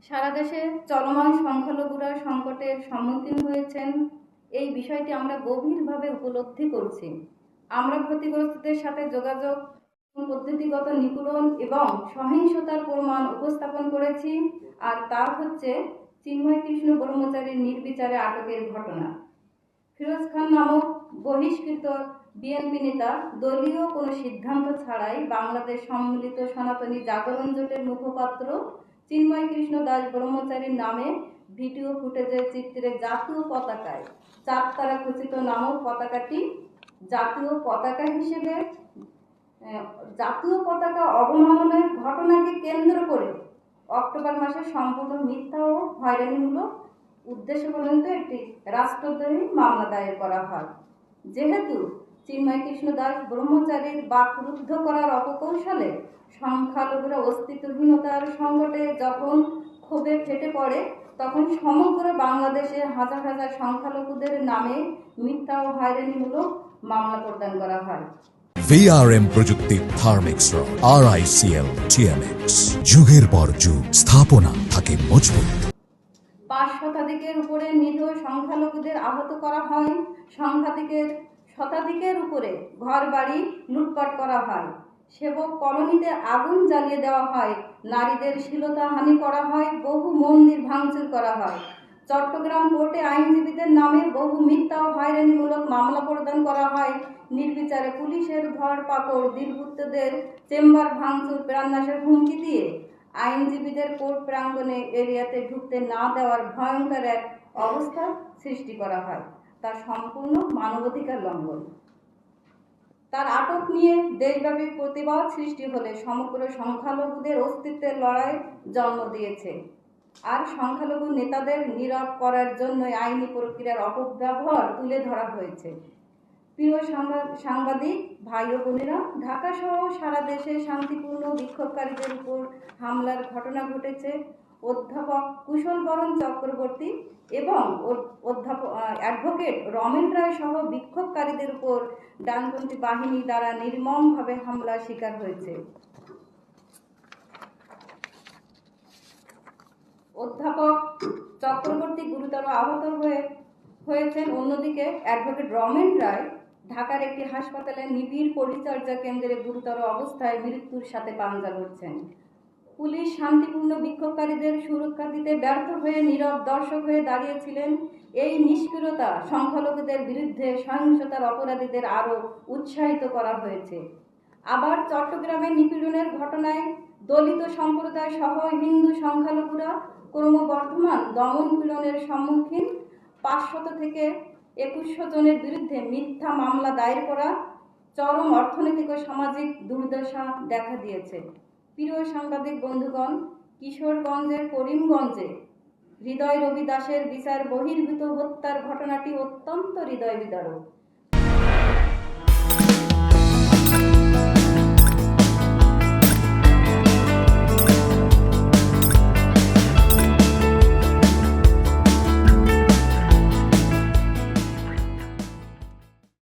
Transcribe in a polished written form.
সারা দেশে চলমান সংখ্যালঘুরা সংকটের সম্মুখীন হয়েছেন, এই বিষয়টি আমরা গভীরভাবে উপলব্ধি করছি। আমরা ক্ষতিগ্রস্তদের সাথে যোগাযোগ, পদ্ধতিগত নিপীড়ন এবং সহিংসতার প্রমাণ উপস্থাপন করেছি, আর তা হচ্ছে চিন্ময় কৃষ্ণ ব্রহ্মচারীর নির্বিচারে আটকের ঘটনা। ফিরোজ খান নামক বহিষ্কৃত বিএনপি নেতা দলীয় কোনো সিদ্ধান্ত ছাড়াই বাংলাদেশ সম্মিলিত সনাতনী জাগরণ জোটের মুখপাত্র চিন্ময় কৃষ্ণ দাস ব্রহ্মচারীর নামে ভিডিও ফুটেজের চিত্রে জাতীয় পতাকায় 4 তারা খচিত নামক পতাকাটি জাতীয় পতাকা হিসেবে জাতীয় পতাকা অবমাননার ঘটনাকে কেন্দ্র করে অক্টোবর মাসে সম্পূর্ণ মিথ্যা ও হয়রানিমূলক উদ্দেশ্য পর্যন্ত একটি রাষ্ট্রদ্রোহী মামলা দায়ের করা হয়। যেহেতু চিন্ময় কৃষ্ণ দাস ব্রহ্মচারীর বাকরুদ্ধ করার অপকৌশলে সংখ্যালঘুরা অস্তিত্বহীনতার সংকটে যখন ক্ষোভে ফেটে পড়ে, তখন সমগ্র বাংলাদেশে হাজার হাজার সংখ্যালঘুদের নামে মিথ্যা ও হয়রানিমূলক মামলা প্রদান করা হয়। VRM প্রযুক্তি থার্মিক্স রড RICL TMX যুগের পর যুগ স্থাপনা থাকে মজবুত। 5 শতাধিকের উপরে নিরীহ সংখ্যালঘুদের আহত করা হয়, শতাধিকের উপরে ঘর বাড়ি লুটপাট করা হয়, সেবক কলোনিতে আগুন জ্বালিয়ে দেওয়া হয়, নারীদের শ্লীলতাহানি করা হয়, বহু মন্দির ভাঙচুর করা হয়। চট্টগ্রাম কোর্টে আইনজীবীদের নামে বহু মিথ্যা ও হয়রানিমূলক মামলা প্রদান করা হয়। নির্বিচারে পুলিশের ধরপাকড়, দুর্বৃত্তদের চেম্বার ভাঙচুর, প্রাণনাশের হুমকি দিয়ে আইনজীবীদের কোর্ট প্রাঙ্গণে এরিয়াতে ঢুকতে না দেওয়ার ভয়ঙ্কর এক অবস্থা সৃষ্টি করা হয়। তা সম্পূর্ণ মানবাধিকার লঙ্ঘন। তার আটক নিয়ে দেশব্যাপী প্রতিবাদ সৃষ্টি হলে সমগ্র সংখ্যালঘুদের অস্তিত্বের লড়াই জন্ম দিয়েছে। আর সংখ্যালঘু নেতাদের নীরব করার জন্য আইনি প্রক্রিয়ার অপব্যবহার তুলে ধরা হয়েছে। প্রিয় সাংবাদিক ভাই ও বোনেরা, ঢাকা সহ সারা দেশে শান্তিপূর্ণ বিক্ষোভকারীদের উপর হামলার ঘটনা ঘটেছে। অধ্যাপক কুশল বরণ চক্রবর্তী এবং অ্যাডভোকেট রমেন রায় সহ বিক্ষোভকারীদের উপর ডানপন্থী বাহিনী দ্বারা নির্মমভাবে হামলার শিকার হয়েছে। অধ্যাপক চক্রবর্তী গুরুতর আহত হয়েছেন। অন্যদিকে অ্যাডভোকেট রমেন রায় ঢাকার একটি হাসপাতালে নিবিড় পরিচর্যা কেন্দ্রে গুরুতর অবস্থায় মৃত্যুর সাথে পাঞ্জা লড়ছেন। পুলিশ শান্তিপূর্ণ বিক্ষোভকারীদের সুরক্ষা দিতে ব্যর্থ হয়ে নীরব দর্শক হয়ে দাঁড়িয়েছিলেন। এই নিষ্ক্রিয়তা সংখ্যালঘুদের বিরুদ্ধে সহিংসতার অপরাধীদের আরও উৎসাহিত করা হয়েছে। আবার চট্টগ্রামে নিপীড়নের ঘটনায় দলিত সম্প্রদায় সহ হিন্দু সংখ্যালঘুরা ক্রমবর্ধমান দমন পীড়নের সম্মুখীন। 500 থেকে 2100 জনের বিরুদ্ধে মিথ্যা মামলা দায়ের করা চরম অর্থনৈতিক ও সামাজিক দুর্দশা দেখা দিয়েছে। প্রিয় সাংবাদিক বন্ধুগণ, কিশোরগঞ্জের করিমগঞ্জে হৃদয় রবি দাসের বিচার বহির্ভূত হত্যার ঘটনাটি অত্যন্ত হৃদয় বিদারক।